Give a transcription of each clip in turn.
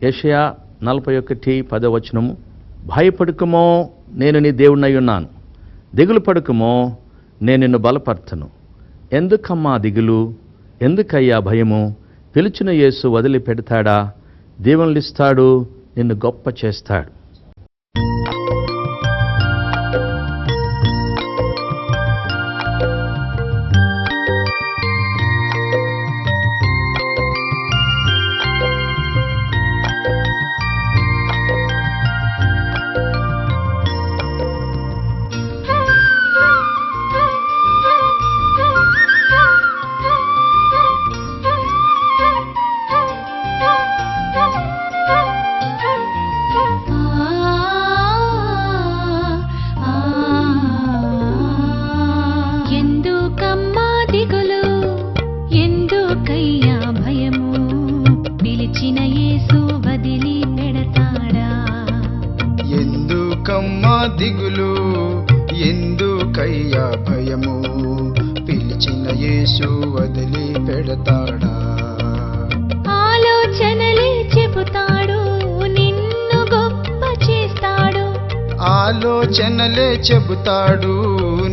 యెషయా 41:10 భయపడుకుమో, నేను నీ దేవుణ్ణై ఉన్నాను. దిగులు పడుకుమో, నేను నిన్ను బలపర్చను. ఎందుకమ్మా దిగులు, ఎందుకయ్యా భయము? పిలిచిన యేసు వదిలిపెడతాడా? దీవెనలిస్తాడు, నిన్ను గొప్ప చేస్తాడు. దిగులు ఎందుకయ్యా భయము, పిలిచిన యేసు వదిలి పెడతాడా? ఆలోచనలే చెబుతాడు, నిన్ను గొప్ప చేస్తాడు. ఆలోచనలే చెబుతాడు,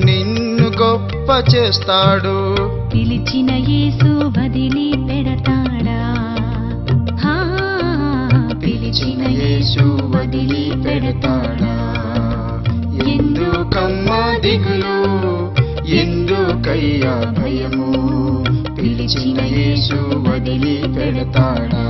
నిన్ను గొప్ప చేస్తాడు. పిలిచిన యేసు వదిలి పెడతాడా? పిలిచిన యేసు వదిలి పెడతాడా? ఎందుకమ్మా దిగులు, ఎందుకయ్యా భయము, పిలిచిన యేసు వదిలి పెడతాడా?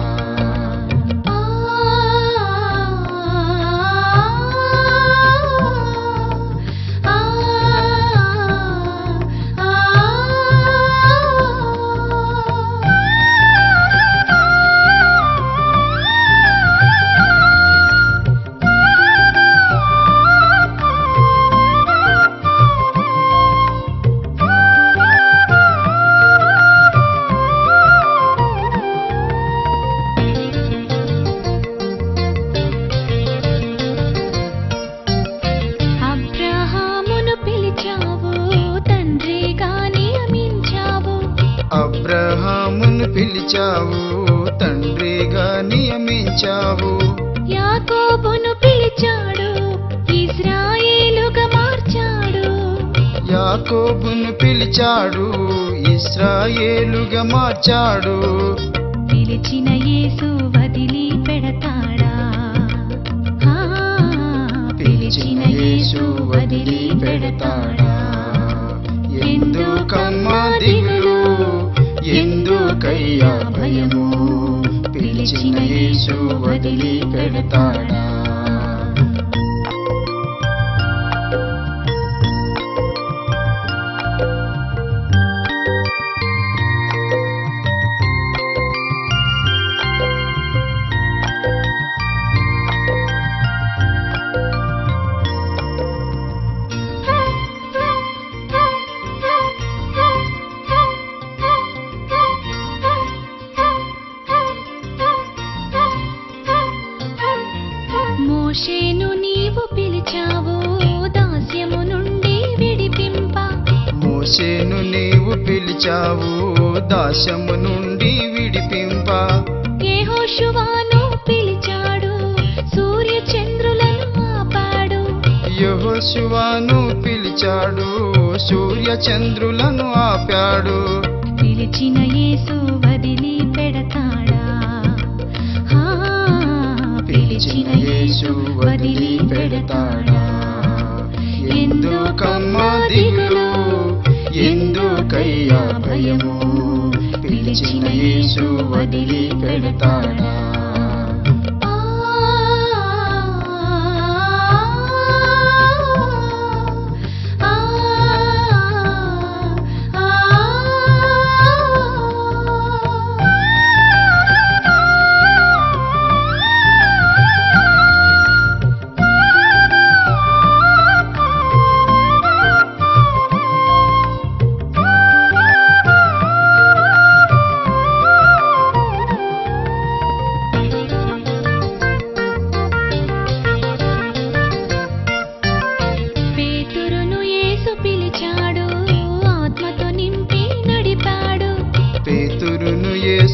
అబ్రహామును పిలిచావు, తండ్రిగా నియమించావు. యాకోబును పిలిచాడు, ఇశ్రాయేలుగా మార్చాడు. యాకోబును పిలిచాడు, ఇశ్రాయేలుగా మార్చాడు. పిలిచిన యేసు వదిలి పెడతాడా? పిలిచిన యేసు వదిలి పెడతాడా? ఎందుకమ్మా దిగులు, ఎందుకయ్యా భయము, పిలిచిన యేసు వదిలి పెడతాడా? మోషేను నీవు పిలిచావు, దాస్యము నుండి విడిపింప. మోషేను నీవు పిలిచావు, దాస్యము నుండి విడిపింప. యెహోషువను పిలిచాడు, సూర్య చంద్రులను ఆపాడు. యెహోషువను పిలిచాడు, సూర్య చంద్రులను ఆపాడు. పిలిచిన యేసు వదిలి పెడతాడా? పిలిచిన యేసు వదిలి పెడతాడా? ఎందుకమ్మా దిగులు, ఎందుకయ్యా భయము, పిలిచిన యేసు వదిలి పెడతాడా?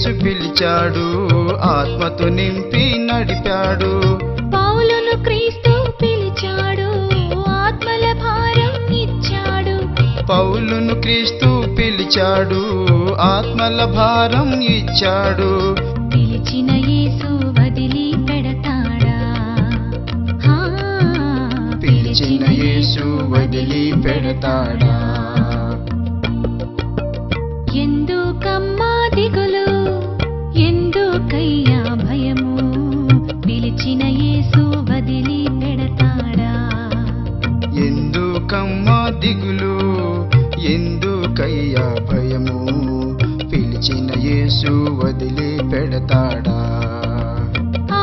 యేసు పిలిచాడు, ఆత్మతో నింపి నడిపాడు. పౌలును క్రీస్తు పిలిచాడు, ఆత్మల భారం ఇచ్చాడు. పౌలును క్రీస్తు పిలిచాడు, ఆత్మల భారం ఇచ్చాడు. పిలిచిన యేసు వదిలి పెడతాడా? హా, పిలిచిన యేసు వదిలి పెడతాడా? ఎందుకమ్మా దిగులు, ఎందుకయ్యా భయము? పిలిచిన యేసు వదిలి పెడతాడా? ఎందుకమ్మా దిగులు, ఎందుకయ్యా భయము? పిలిచిన యేసు వదిలి పెడతాడా?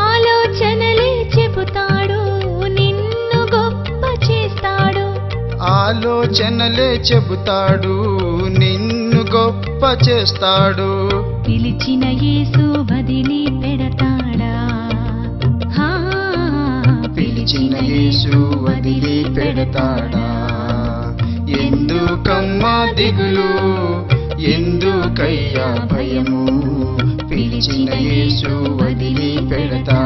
ఆలోచనలే చెబుతాడు, నిన్ను గొప్ప చేస్తాడు. ఆలోచనలే చెబుతాడు, నిన్ను గొప్ప చేస్తాడు. పిలిచిన యేసు వదిలి పెడతాడా? హా, పిలిచిన యేసు వదిలి పెడతాడా? ఎందుకమ్మా దిగులు, ఎందుకయ్యా భయము? పిలిచిన యేసు వదిలి పెడతాడా?